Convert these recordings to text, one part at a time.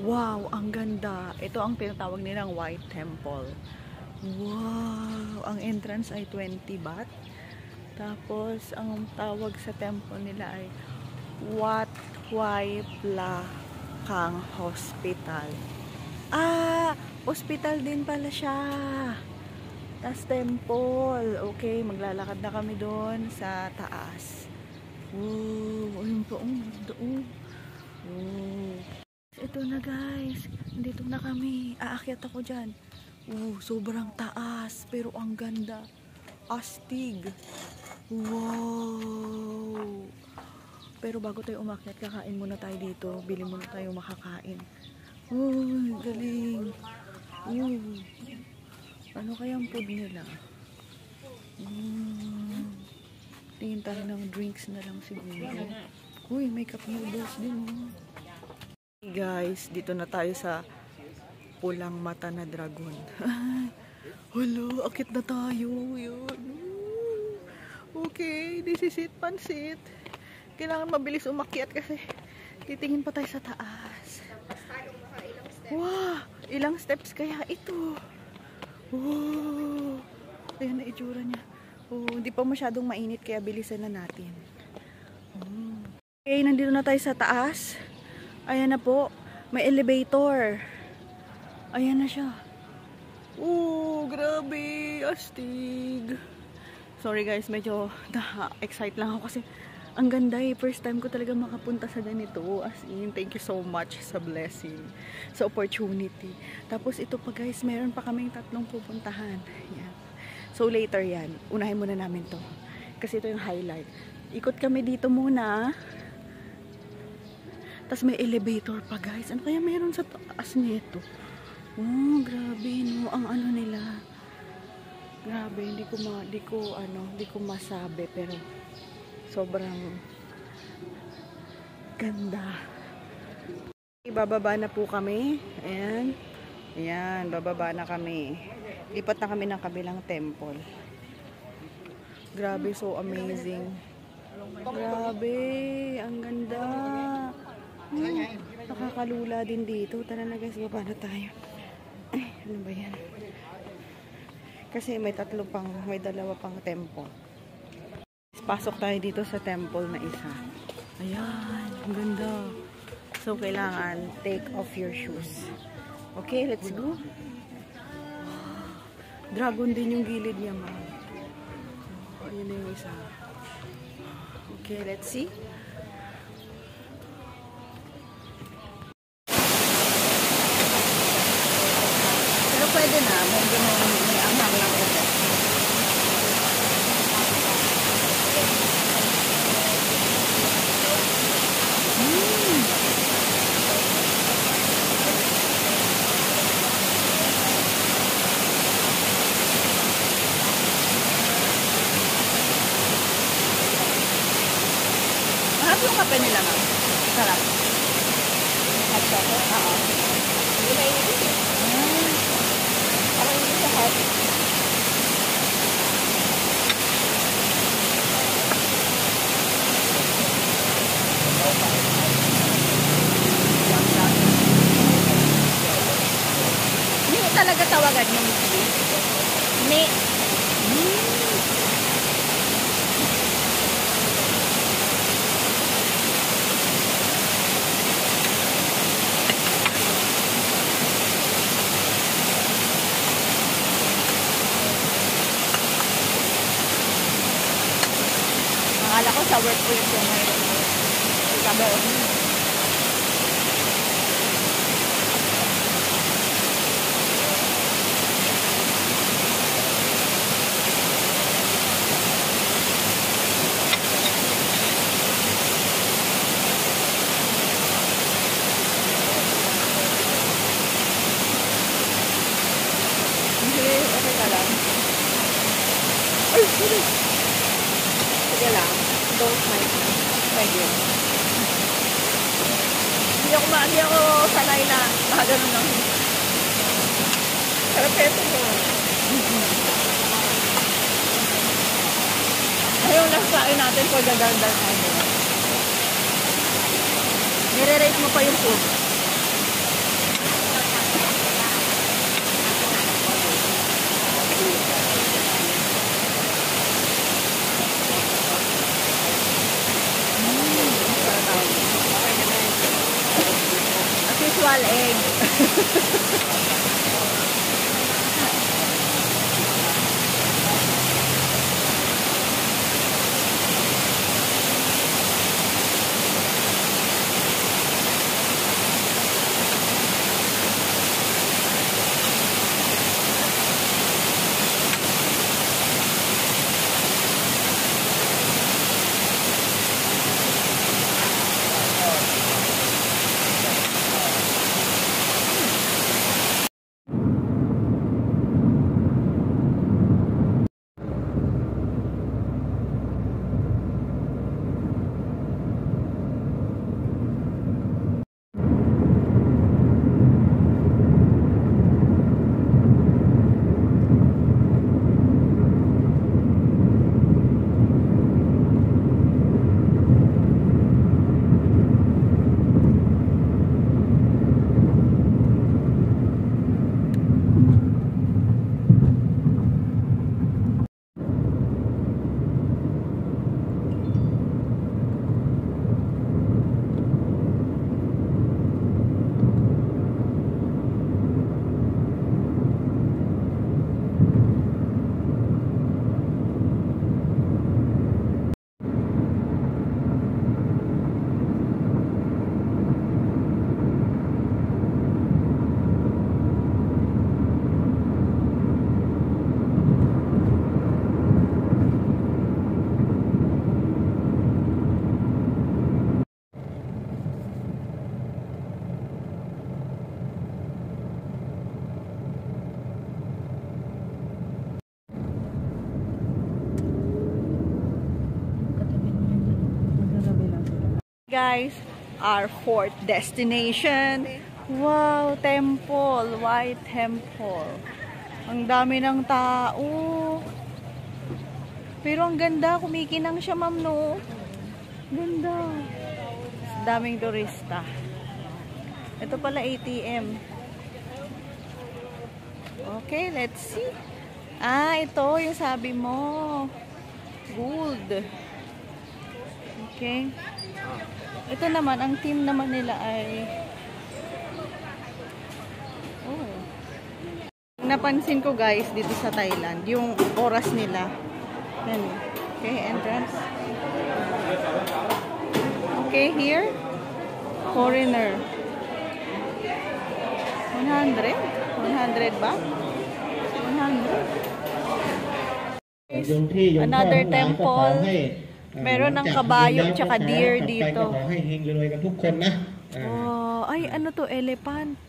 Wow, ang ganda. Ito ang tinatawag nilang White Temple. Wow, ang entrance ay 20 baht. Tapos, ang tawag sa temple nila ay Wat Hwai Plakang Hospital. Hospital din pala siya. Tas temple. Okay, maglalakad na kami doon sa taas. Wow, ayun pa. Ito na guys. Nandito na kami. Aakyat ako dyan. Sobrang taas. Pero ang ganda. Astig. Wow. Pero bago tayo umakyat, kakain muna tayo dito. Bili muna tayo makakain. Galing. Ano kayang food nila? Tingin tayo ng drinks na lang siguro. May cup noodles din. Hey guys, dito na tayo sa pulang mata na dragon. Hello, akit na tayo. Yun. Okay, this is it, pansit. Kailangan mabilis umakyat kasi titingin pa tayo sa taas. Wow, ilang steps kaya ito? Wow, ayan na itsura niya. Hindi pa masyadong mainit kaya bilisan na natin. Okay, nandito na tayo sa taas. Ayan na po, may elevator. Ayan na siya. Grabe, astig. Sorry guys, medyo na-excite lang ako kasi ang ganda eh. First time ko talaga makapunta sa ganito. As in, thank you so much sa blessing, sa opportunity. Tapos ito pa guys, meron pa kaming 3 pupuntahan. Yan. So later yan, unahin muna namin to. Kasi ito yung highlight. Ikot kami dito muna. Tapos may elevator pa guys. Ano kaya meron sa taas nito? Grabe no, ang ano nila. Grabe, hindi ko masabi pero sobrang ganda. Bababa na po kami. Ayan, bababa na kami. Lipat na kami ng kabilang temple. Grabe, so amazing. Grabe, ang ganda. Nakakalula din dito. Tara na guys, baba na tayo. Ano ba yan? Kasi may 2 pang temple. Pasok tayo dito sa temple na isa. Ayan, ang ganda. So, kailangan take off your shoes. Okay, let's go. Dragon din yung gilid niya, ma'am. Ayan na yung isa. Okay, let's see. Pero pwede na. May anghang lang ito. Mahal yung kape nila, ma'am. Sarap. Hot chocolate? Oo. Hindi na init. Parang hindi sa hot. Hindi talaga tawagan yung ni. Akala ko sa work ko yung mayroon. Sabi ko. Okay ka lang. Ay, sorry. Sige lang. Don't mind me. Pwede. Hindi ako sanay na ganun lang. Karapeto mo. Ayun, last kain natin for the dandal tayo. Nire-rate mo pa yung food. guys, our fourth destination. Wow, temple, white temple. Ang dami ng tao. Pero ang ganda, kumikinang siya, ma'am, no? Ganda. Daming turista. Ito pala ATM. Okay, let's see. Ah, ito yung sabi mo. Gold. Okay. Ito naman, ang team naman nila ay napansin ko guys dito sa Thailand, yung oras nila. Yan. Okay, entrance. Okay, here. Foreigner. 100? 100 ba? 100. Another temple. Meron ng kabayo tsaka deer dito. Oh, ay ano to, elephant.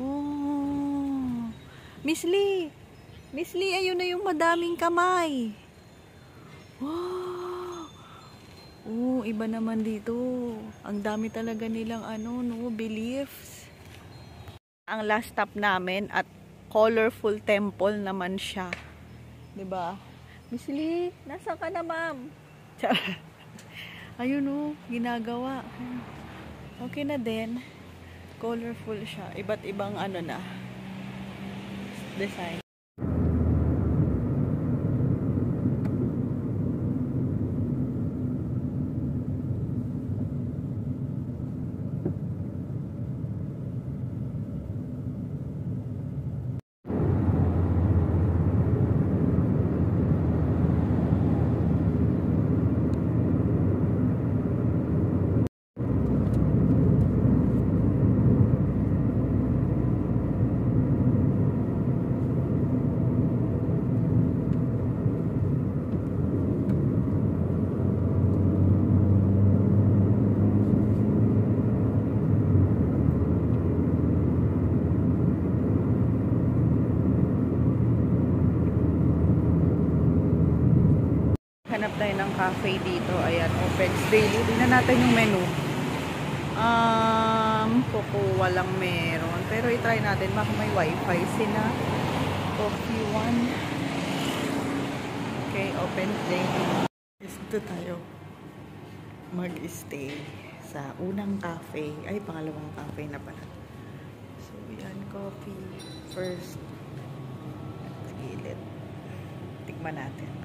Oh. Miss Lee, ayun na yung madaming kamay. Wow. Oh, iba naman dito. Ang dami talaga nilang beliefs. Ang last stop namin at colorful temple naman siya. 'Di ba? Miss Lee, nasaan ka na, ma'am? Ayun ginagawa. Okay na din. Colorful siya. Iba't ibang design. Hanap tayo ng cafe dito. Ayan, open daily. Tingnan natin yung menu. Cocoa lang meron. Pero i-try natin. Baka may wifi sila. Coffee one. Okay, open daily. Dito tayo mag-stay sa unang cafe. Ay, pangalawang cafe na pala. So, yan, coffee. First. Sa gilid. Tikman natin.